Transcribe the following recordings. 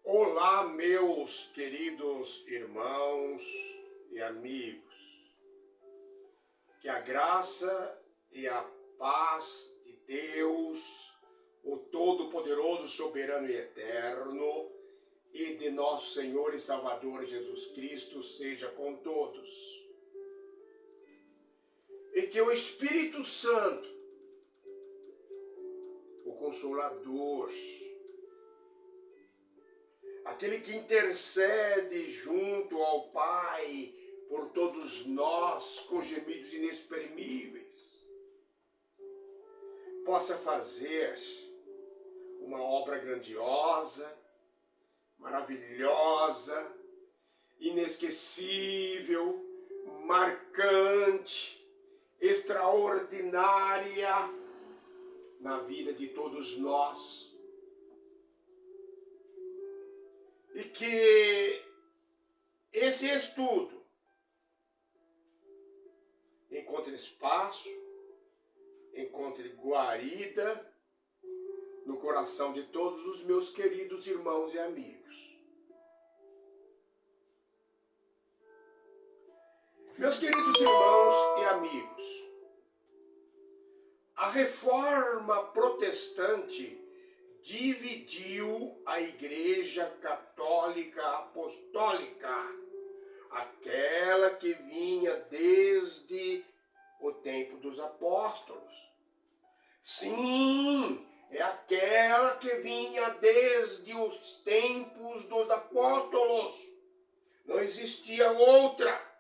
Olá, meus queridos irmãos e amigos. Que a graça e a paz de Deus, o Todo-Poderoso, Soberano e Eterno, e de nosso Senhor e Salvador Jesus Cristo seja com todos. E que o Espírito Santo, o Consolador, aquele que intercede junto ao Pai por todos nós com gemidos inexprimíveis, possa fazer uma obra grandiosa, maravilhosa, inesquecível, marcante, extraordinária na vida de todos nós. E que esse estudo encontre espaço, encontre guarida no coração de todos os meus queridos irmãos e amigos. Meus queridos irmãos e amigos, a Reforma Protestante dividiu a Igreja Católica Apostólica, aquela que vinha desde o tempo dos apóstolos. Sim, é aquela que vinha desde os tempos dos apóstolos. Não existia outra.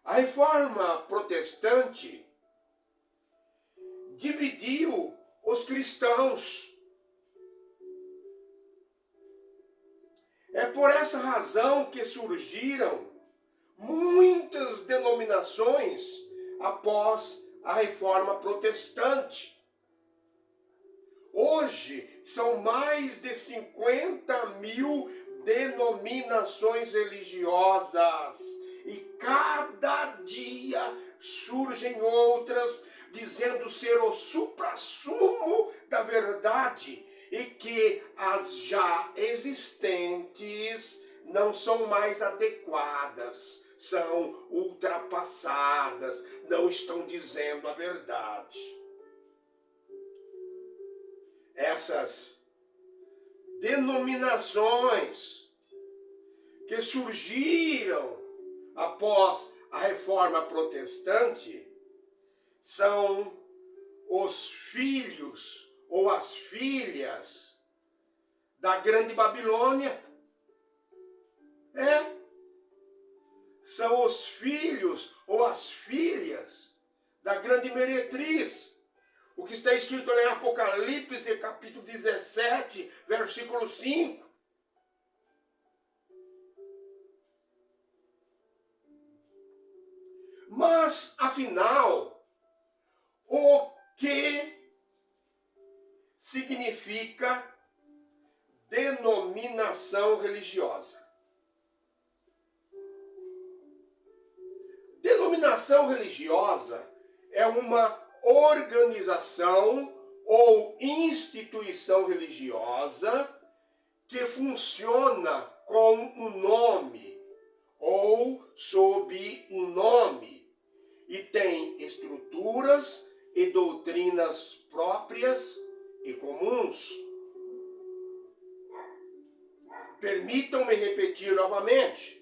A Reforma Protestante dividiu os cristãos. É por essa razão que surgiram muitas denominações após a Reforma Protestante. Hoje são mais de 50.000 denominações religiosas e cada dia surgem outras dizendo ser o suprassumo da verdade e que as já existentes não são mais adequadas, são ultrapassadas, não estão dizendo a verdade. Essas denominações que surgiram após a Reforma Protestante são os filhos ou as filhas da Grande Babilônia. São os filhos ou as filhas da Grande Meretriz. O que está escrito lá em Apocalipse, capítulo 17, versículo 5. Mas, afinal, o que significa denominação religiosa? Denominação religiosa é uma organização ou instituição religiosa que funciona com um nome ou sob um nome e tem estruturas e doutrinas próprias e comuns. Permitam-me repetir novamente.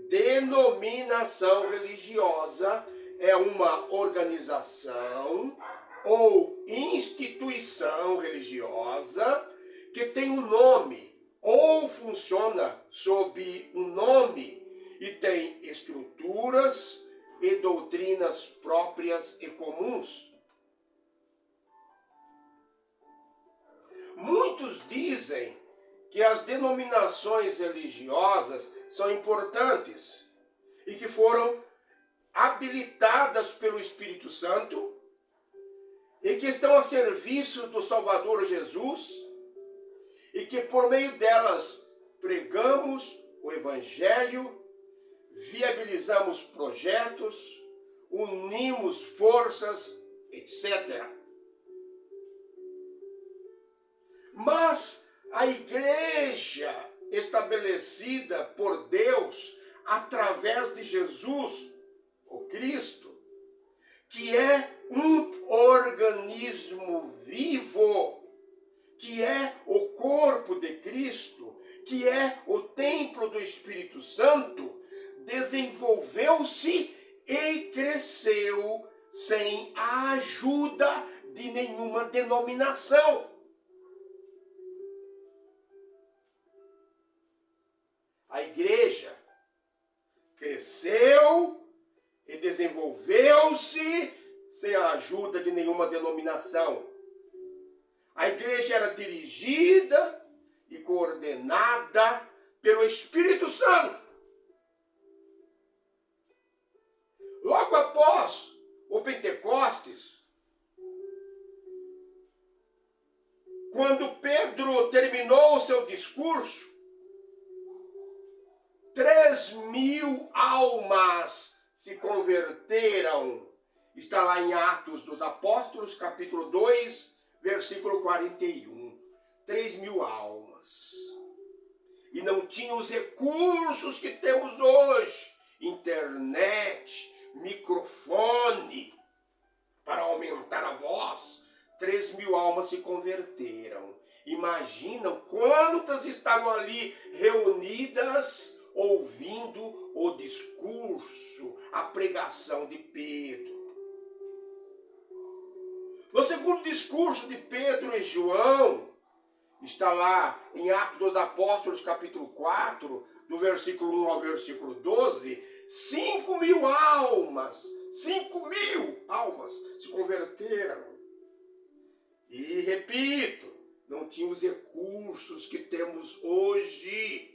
Denominação religiosa é uma organização ou instituição religiosa que tem um nome ou funciona sob um nome e tem estruturas e doutrinas próprias e comuns. Muitos dizem que as denominações religiosas são importantes e que foram habilitadas pelo Espírito Santo e que estão a serviço do Salvador Jesus e que por meio delas pregamos o Evangelho, viabilizamos projetos, unimos forças, etc. Mas a igreja estabelecida por Deus através de Jesus, o Cristo, que é um organismo vivo, que é o corpo de Cristo, que é o templo do Espírito Santo, desenvolveu-se e cresceu sem a ajuda de nenhuma denominação. A igreja cresceu e desenvolveu-se sem a ajuda de nenhuma denominação. A igreja era dirigida e coordenada pelo Espírito Santo. Logo após o Pentecostes, quando Pedro terminou o seu discurso, 3.000 almas se converteram. Está lá em Atos dos Apóstolos, capítulo 2, versículo 41. 3.000 almas. E não tinha os recursos que temos hoje. Internet, microfone, para aumentar a voz. 3.000 almas se converteram. Imaginam quantas estavam ali reunidas, ouvindo o discurso, a pregação de Pedro. No segundo discurso de Pedro e João, está lá em Atos dos Apóstolos, capítulo 4, do versículo 1 ao versículo 12, 5.000 almas, 5.000 almas se converteram. E repito, não tinham os recursos que temos hoje.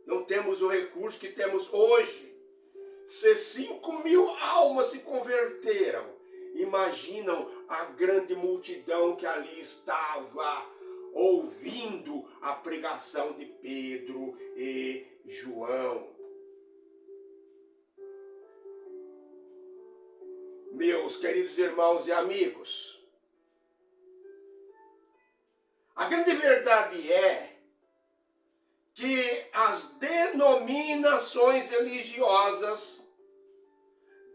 Não temos o recurso que temos hoje. Se 5.000 almas se converteram, imaginam a grande multidão que ali estava ouvindo a pregação de Pedro e João. Meus queridos irmãos e amigos, a grande verdade é que as denominações religiosas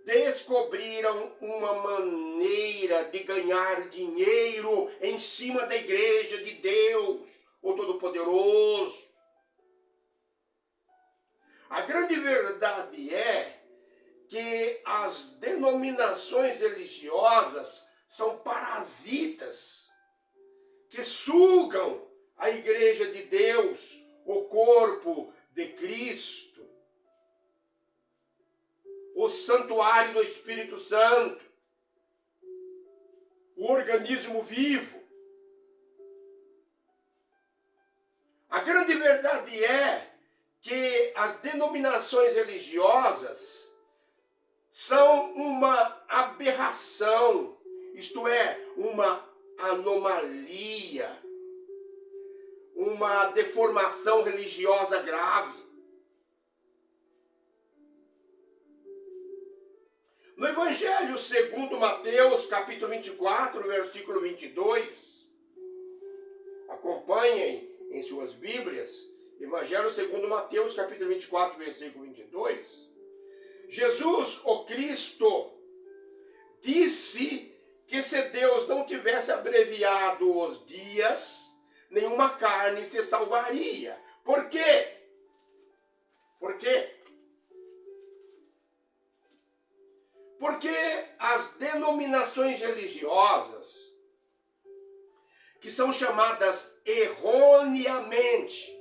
descobriram uma maneira de ganhar dinheiro em cima da igreja de Deus, o Todo-Poderoso. A grande verdade é que as denominações religiosas são parasitas que sugam a igreja de Deus, o corpo de Cristo, o santuário do Espírito Santo, o organismo vivo. A grande verdade é que as denominações religiosas são uma aberração, isto é, uma anomalia, uma deformação religiosa grave. No Evangelho segundo Mateus, capítulo 24, versículo 22, acompanhem em suas Bíblias, Evangelho segundo Mateus, capítulo 24, versículo 22, Jesus, o Cristo, disse que se Deus não tivesse abreviado os dias, nenhuma carne se salvaria. Por quê? Por quê? Porque as denominações religiosas, que são chamadas erroneamente,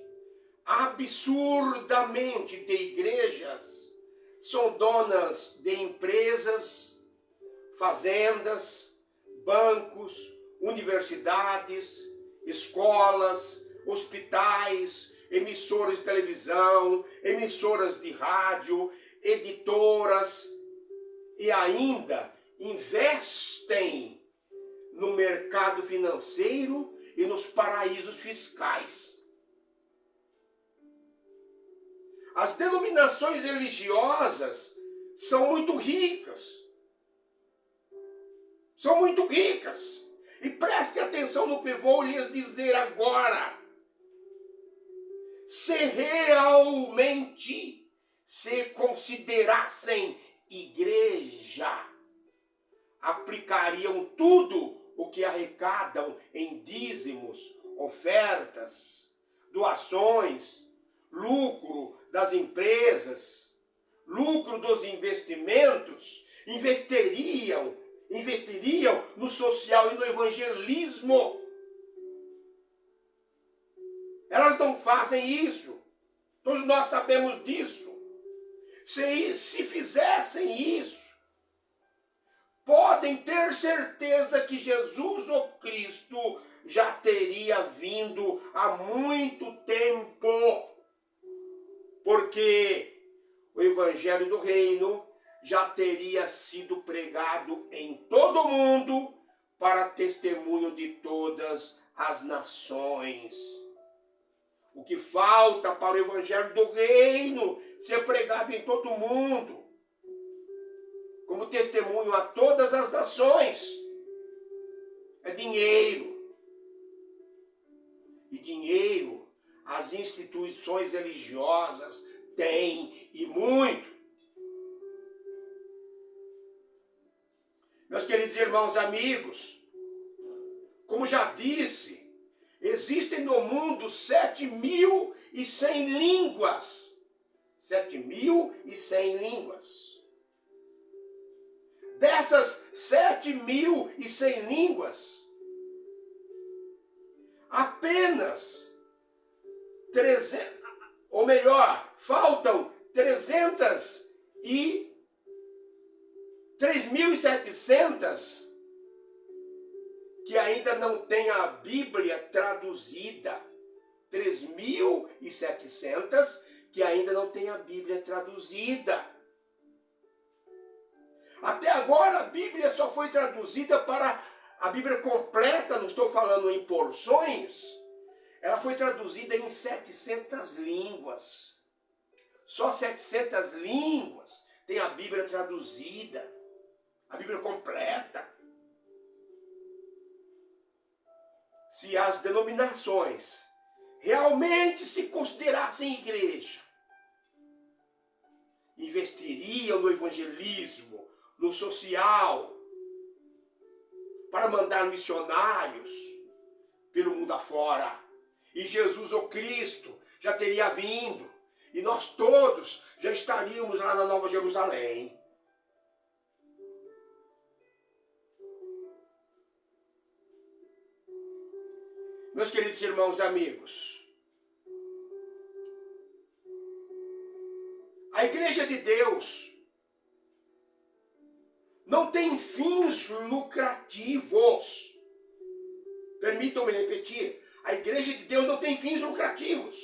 absurdamente de igrejas, são donas de empresas, fazendas, bancos, universidades, escolas, hospitais, emissoras de televisão, emissoras de rádio, editoras, e ainda investem no mercado financeiro e nos paraísos fiscais. As denominações religiosas são muito ricas. São muito ricas. E preste atenção no que vou lhes dizer agora. Se realmente se considerassem igreja, aplicariam tudo o que arrecadam em dízimos, ofertas, doações, lucro das empresas, lucro dos investimentos, investiriam no social e no evangelismo. Elas não fazem isso. Todos nós sabemos disso. Se fizessem isso, podem ter certeza que Jesus, o Cristo, já teria vindo há muito tempo. Porque o Evangelho do Reino já teria sido pregado em todo o mundo para testemunho de todas as nações. O que falta para o Evangelho do Reino ser pregado em todo o mundo, como testemunho a todas as nações, é dinheiro. E dinheiro as instituições religiosas têm, e muito. Meus queridos irmãos e amigos, como já disse, existem no mundo 7.100 línguas. 7.100 línguas. Dessas 7.100 línguas, apenas 300, ou melhor, faltam 3.700 que ainda não tem a Bíblia traduzida. 3.700 que ainda não tem a Bíblia traduzida. Até agora a Bíblia só foi traduzida para a Bíblia completa, não estou falando em porções, ela foi traduzida em 700 línguas. Só 700 línguas tem a Bíblia traduzida, a Bíblia completa. Se as denominações realmente se considerassem igreja, investiriam no evangelismo, no social, para mandar missionários pelo mundo afora. E Jesus, o Cristo, já teria vindo. E nós todos já estaríamos lá na Nova Jerusalém. Meus queridos irmãos e amigos, a Igreja de Deus não tem fins lucrativos. Permitam-me repetir. A Igreja de Deus não tem fins lucrativos.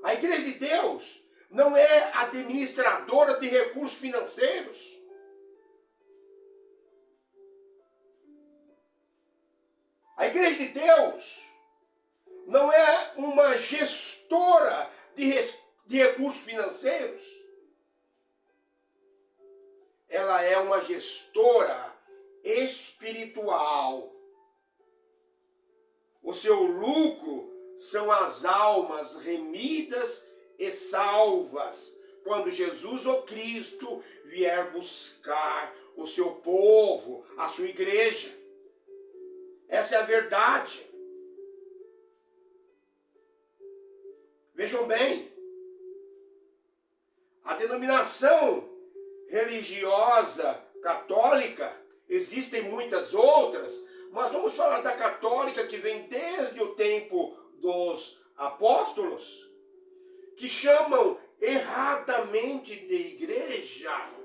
A Igreja de Deus não é administradora de recursos financeiros. A Igreja de Deus não é uma gestora de recursos financeiros. Ela é uma gestora espiritual. O seu lucro são as almas remidas e salvas, quando Jesus, o Cristo, vier buscar o seu povo, a sua igreja. Essa é a verdade. Vejam bem, a denominação religiosa católica, existem muitas outras, mas vamos falar da católica que vem desde o tempo dos apóstolos, que chamam erradamente de igreja.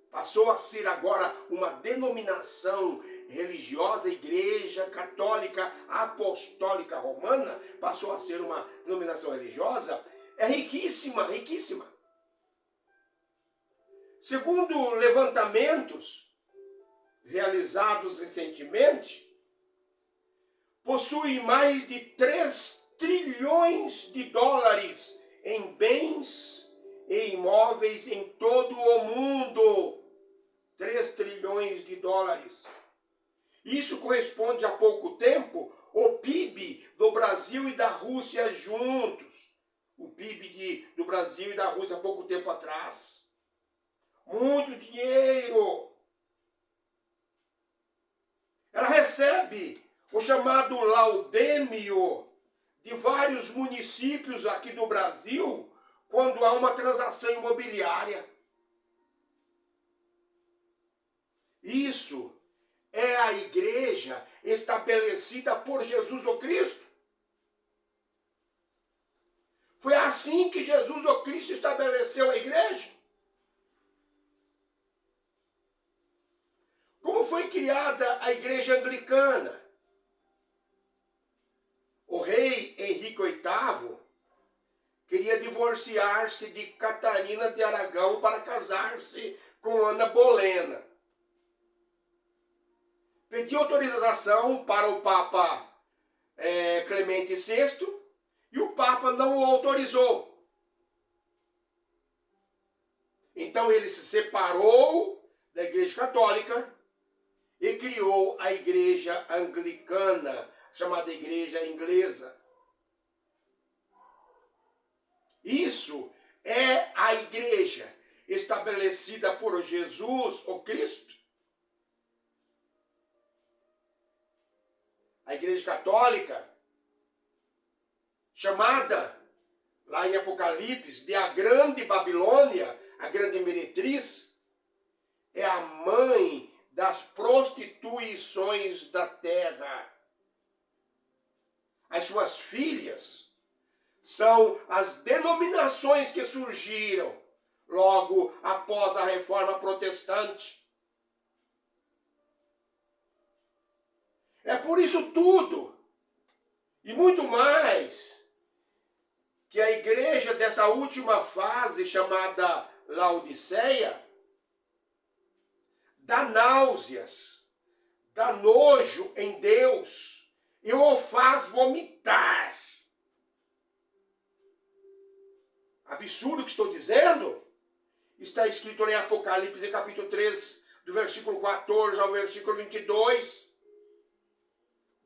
Passou a ser agora uma denominação religiosa, Igreja Católica Apostólica Romana, passou a ser uma denominação religiosa, é riquíssima, riquíssima. Segundo levantamentos realizados recentemente, possui mais de 3 trilhões de dólares em bens e imóveis em todo o mundo. 3 bilhões de dólares. Isso corresponde a pouco tempo o PIB do Brasil e da Rússia juntos. O PIB do Brasil e da Rússia há pouco tempo atrás. Muito dinheiro. Ela recebe o chamado laudêmio de vários municípios aqui do Brasil quando há uma transação imobiliária. Isso é a igreja estabelecida por Jesus o Cristo. Foi assim que Jesus o Cristo estabeleceu a igreja. Como foi criada a igreja anglicana? O rei Henrique VIII queria divorciar-se de Catarina de Aragão para casar-se com Ana Bolena. Pediu autorização para o Papa Clemente VI e o Papa não o autorizou. Então ele se separou da Igreja Católica e criou a Igreja Anglicana, chamada Igreja Inglesa. Isso é a igreja estabelecida por Jesus, o Cristo. A Igreja Católica, chamada lá em Apocalipse de a Grande Babilônia, a Grande Meretriz, é a mãe das prostituições da terra. As suas filhas são as denominações que surgiram logo após a Reforma Protestante. É por isso tudo e muito mais que a igreja dessa última fase, chamada Laodiceia, dá náuseas, dá nojo em Deus e o faz vomitar. Absurdo o que estou dizendo? Está escrito em Apocalipse, capítulo 3, do versículo 14 ao versículo 22.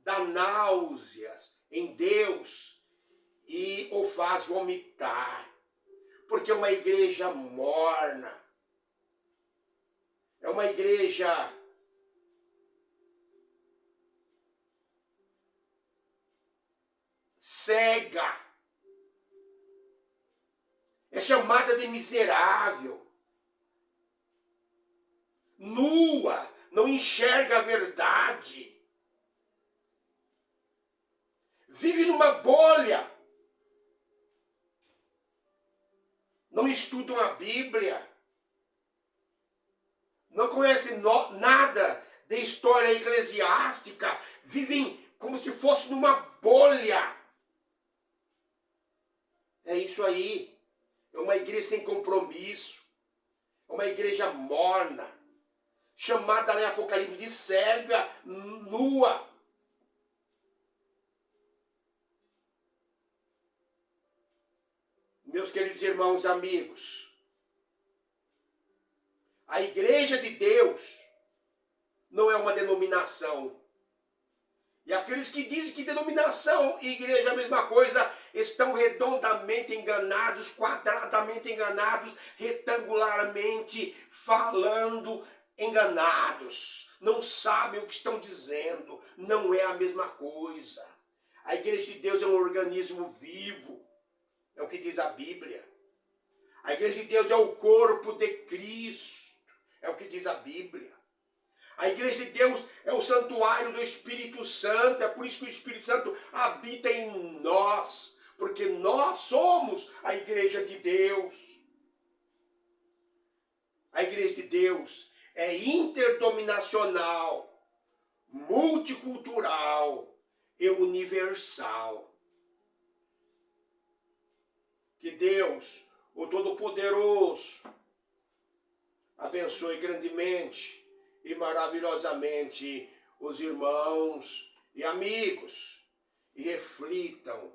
Dá náuseas em Deus e o faz vomitar. Porque é uma igreja morna. É uma igreja cega. É chamada de miserável. Nua, não enxerga a verdade. Vive numa bolha. Não estudam a Bíblia. Não conhecem nada de história eclesiástica. Vivem como se fosse numa bolha. É isso aí. É uma igreja sem compromisso. É uma igreja morna. Chamada lá em Apocalipse de cega, nua. Meus queridos irmãos e amigos, a igreja de Deus não é uma denominação. E aqueles que dizem que denominação e igreja é a mesma coisa, estão redondamente enganados, quadradamente enganados, retangularmente falando enganados. Não sabem o que estão dizendo, não é a mesma coisa. A igreja de Deus é um organismo vivo, é o que diz a Bíblia. A igreja de Deus é o corpo de Cristo, é o que diz a Bíblia. A igreja de Deus é o santuário do Espírito Santo, é por isso que o Espírito Santo habita em nós, porque nós somos a igreja de Deus. A igreja de Deus é interdominacional, multicultural e universal. Que Deus, o Todo-Poderoso, abençoe grandemente e maravilhosamente os irmãos e amigos e reflitam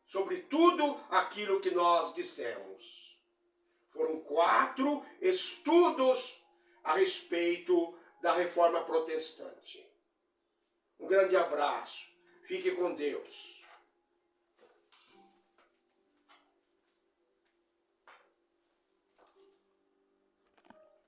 sobre tudo aquilo que nós dissemos. Foram 4 estudos a respeito da Reforma Protestante. Um grande abraço. Fique com Deus.